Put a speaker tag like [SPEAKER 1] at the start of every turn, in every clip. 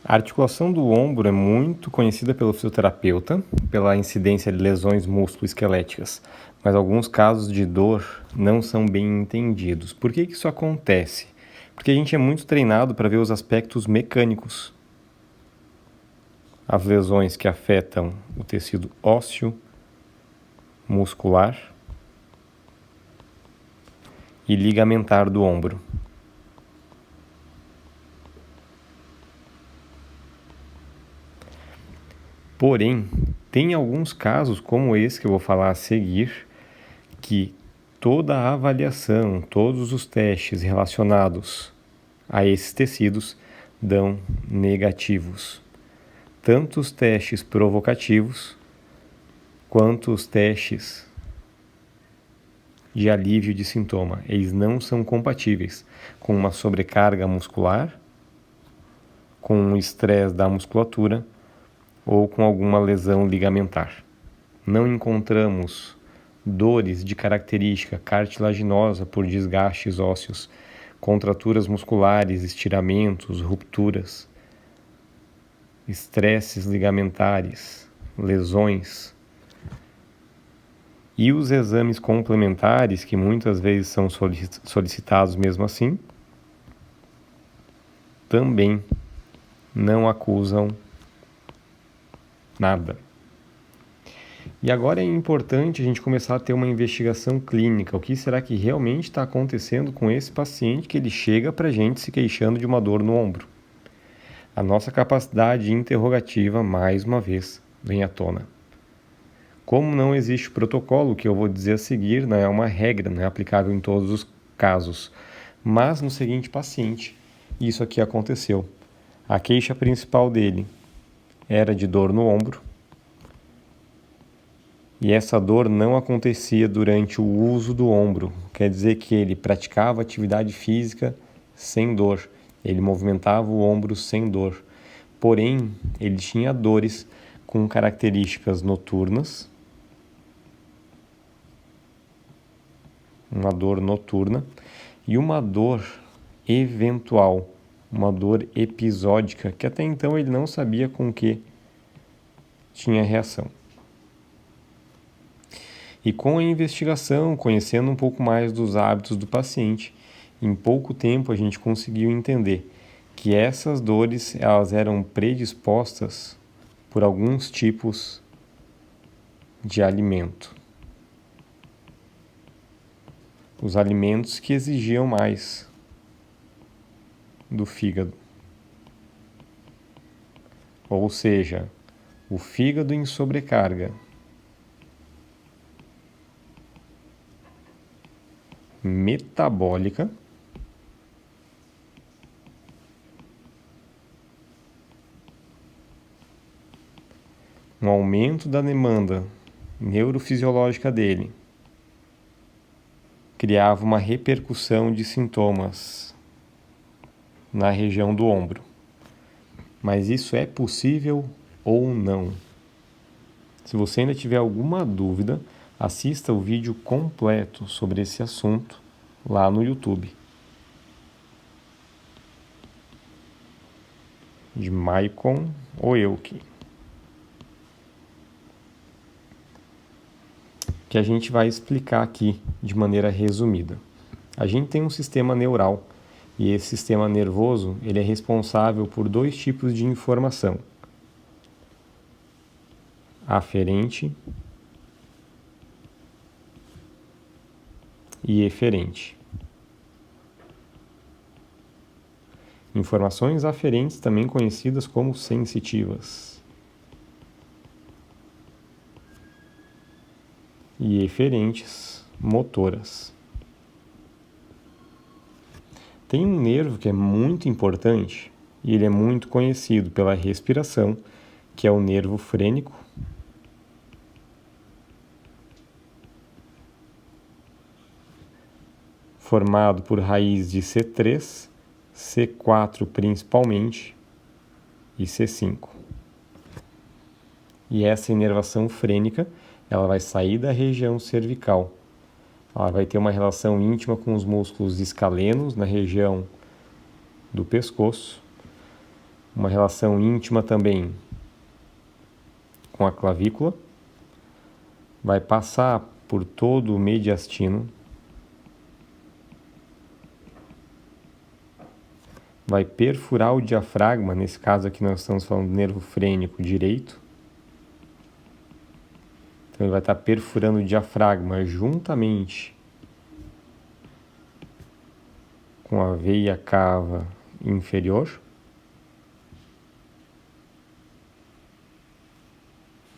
[SPEAKER 1] A articulação do ombro é muito conhecida pelo fisioterapeuta, pela incidência de lesões músculo-esqueléticas, mas alguns casos de dor não são bem entendidos. Por que isso acontece? Porque a gente é muito treinado para ver os aspectos mecânicos. As lesões que afetam o tecido ósseo, muscular e ligamentar do ombro. Porém, tem alguns casos, como esse que eu vou falar a seguir, que toda a avaliação, todos os testes relacionados a esses tecidos dão negativos. Tanto os testes provocativos, quanto os testes de alívio de sintoma. Eles não são compatíveis com uma sobrecarga muscular, com um estresse da musculatura ou com alguma lesão ligamentar. Não encontramos dores de característica cartilaginosa por desgastes ósseos, contraturas musculares, estiramentos, rupturas, estresses ligamentares, lesões. E os exames complementares, que muitas vezes são solicitados mesmo assim, também não acusam nada. E agora é importante a gente começar a ter uma investigação clínica. O que será que realmente está acontecendo com esse paciente que ele chega para a gente se queixando de uma dor no ombro? A nossa capacidade interrogativa, mais uma vez, vem à tona. Como não existe protocolo, que eu vou dizer a seguir, não é uma regra, não é aplicável em todos os casos. Mas no seguinte paciente, isso aqui aconteceu. A queixa principal dele era de dor no ombro. E essa dor não acontecia durante o uso do ombro. Quer dizer que ele praticava atividade física sem dor. Ele movimentava o ombro sem dor. Porém, ele tinha dores com características noturnas. Uma dor noturna. E uma dor eventual. Uma dor episódica, que até então ele não sabia com que tinha reação. E com a investigação, conhecendo um pouco mais dos hábitos do paciente, em pouco tempo a gente conseguiu entender que essas dores elas eram predispostas por alguns tipos de alimento. Os alimentos que exigiam mais do fígado. Ou seja, o fígado em sobrecarga. Metabólica, um aumento da demanda neurofisiológica dele, criava uma repercussão de sintomas na região do ombro. Mas isso é possível ou não? Se você ainda tiver alguma dúvida, assista o vídeo completo sobre esse assunto lá no YouTube. De Maicon Oeuki. Que a gente vai explicar aqui de maneira resumida. A gente tem um sistema neural e esse sistema nervoso ele é responsável por dois tipos de informação: aferente e eferente. Informações aferentes, também conhecidas como sensitivas, e eferentes, motoras. Tem um nervo que é muito importante e ele é muito conhecido pela respiração, que é o nervo frênico. Formado por raiz de C3, C4 principalmente e C5. E essa inervação frênica, ela vai sair da região cervical. Ela vai ter uma relação íntima com os músculos escalenos na região do pescoço, uma relação íntima também com a clavícula, vai passar por todo o mediastino, vai perfurar o diafragma, nesse caso aqui nós estamos falando do nervo frênico direito. Então ele vai estar perfurando o diafragma juntamente com a veia cava inferior,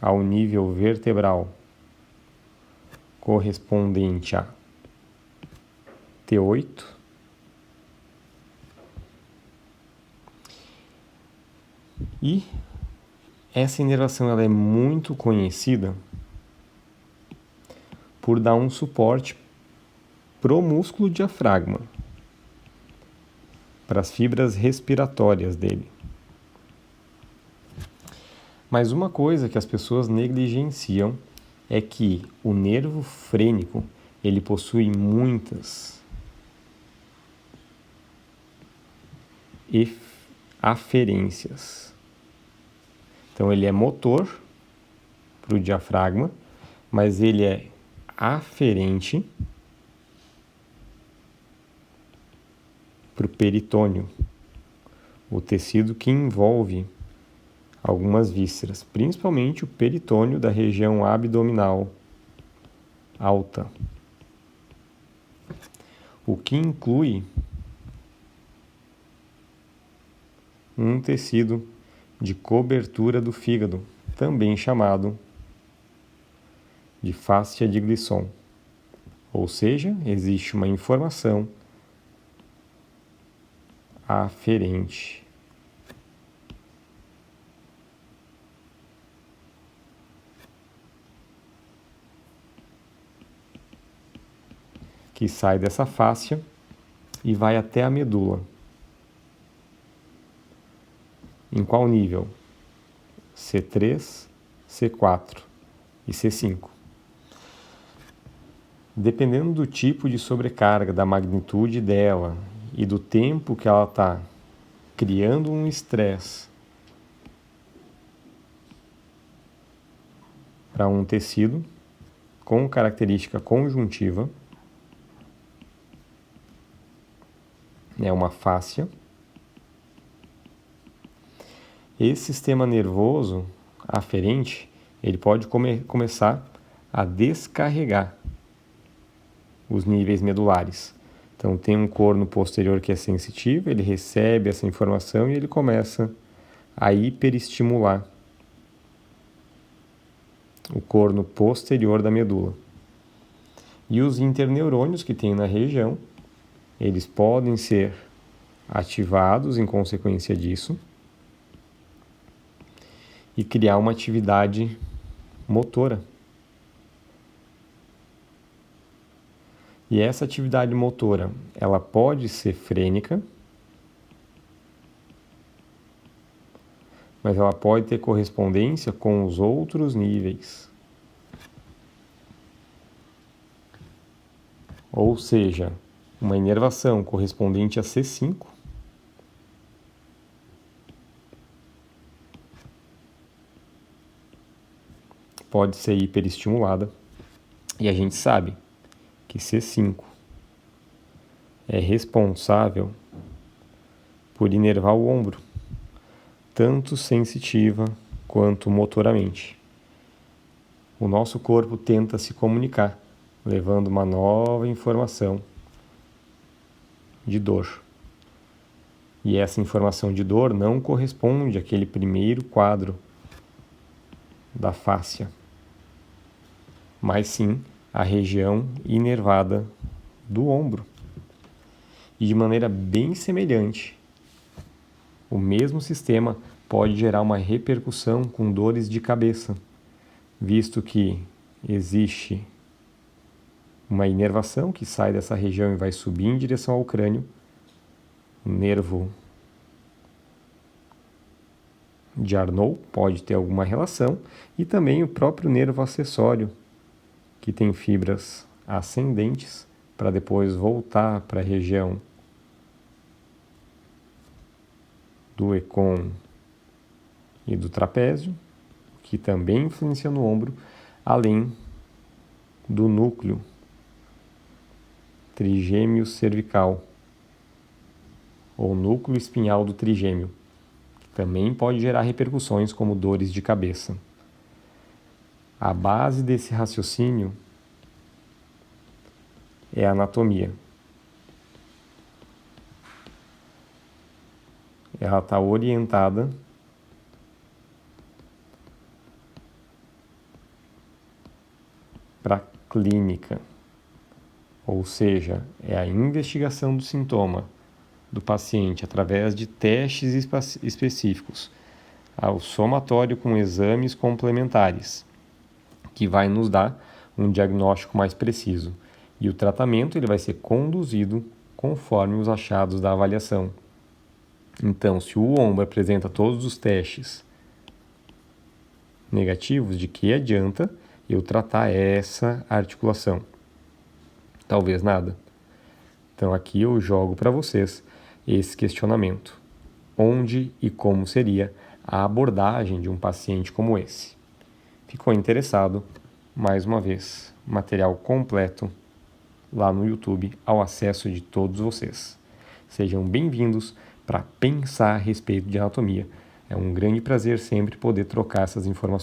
[SPEAKER 1] ao nível vertebral correspondente a T8. E essa inervação ela é muito conhecida por dar um suporte pro músculo diafragma, para as fibras respiratórias dele. Mas uma coisa que as pessoas negligenciam é que o nervo frênico ele possui muitas aferências. Então ele é motor para o diafragma, mas ele é aferente para o peritônio, o tecido que envolve algumas vísceras, principalmente o peritônio da região abdominal alta, o que inclui um tecido de cobertura do fígado, também chamado de fáscia de Glisson. Ou seja, existe uma informação aferente. Que sai dessa fáscia e vai até a medula. Em qual nível? C3, C4 e C5. Dependendo do tipo de sobrecarga, da magnitude dela e do tempo que ela está criando um estresse para um tecido com característica conjuntiva, é uma fáscia. Esse sistema nervoso aferente, ele pode começar a descarregar os níveis medulares. Então tem um corno posterior que é sensitivo, ele recebe essa informação e ele começa a hiperestimular o corno posterior da medula. E os interneurônios que tem na região, eles podem ser ativados em consequência disso e criar uma atividade motora. E essa atividade motora, ela pode ser frênica, mas ela pode ter correspondência com os outros níveis. Ou seja, uma inervação correspondente a C5 pode ser hiperestimulada, e a gente sabe que C5 é responsável por inervar o ombro, tanto sensitiva quanto motoramente. O nosso corpo tenta se comunicar, levando uma nova informação de dor. E essa informação de dor não corresponde àquele primeiro quadro da fáscia, mas sim à região inervada do ombro. E de maneira bem semelhante, o mesmo sistema pode gerar uma repercussão com dores de cabeça, visto que existe uma inervação que sai dessa região e vai subir em direção ao crânio, o nervo de Arnold pode ter alguma relação, e também o próprio nervo acessório, que tem fibras ascendentes, para depois voltar para a região do ECOM e do trapézio, que também influencia no ombro, além do núcleo trigêmeo cervical, ou núcleo espinhal do trigêmeo, que também pode gerar repercussões como dores de cabeça. A base desse raciocínio é a anatomia. Ela está orientada para a clínica, ou seja, é a investigação do sintoma do paciente através de testes específicos, ao somatório com exames complementares, que vai nos dar um diagnóstico mais preciso. E o tratamento ele vai ser conduzido conforme os achados da avaliação. Então, se o ombro apresenta todos os testes negativos, de que adianta eu tratar essa articulação? Talvez nada. Então aqui eu jogo para vocês esse questionamento. Onde e como seria a abordagem de um paciente como esse? Ficou interessado? Mais uma vez, material completo lá no YouTube ao acesso de todos vocês. Sejam bem-vindos para pensar a respeito de anatomia. É um grande prazer sempre poder trocar essas informações.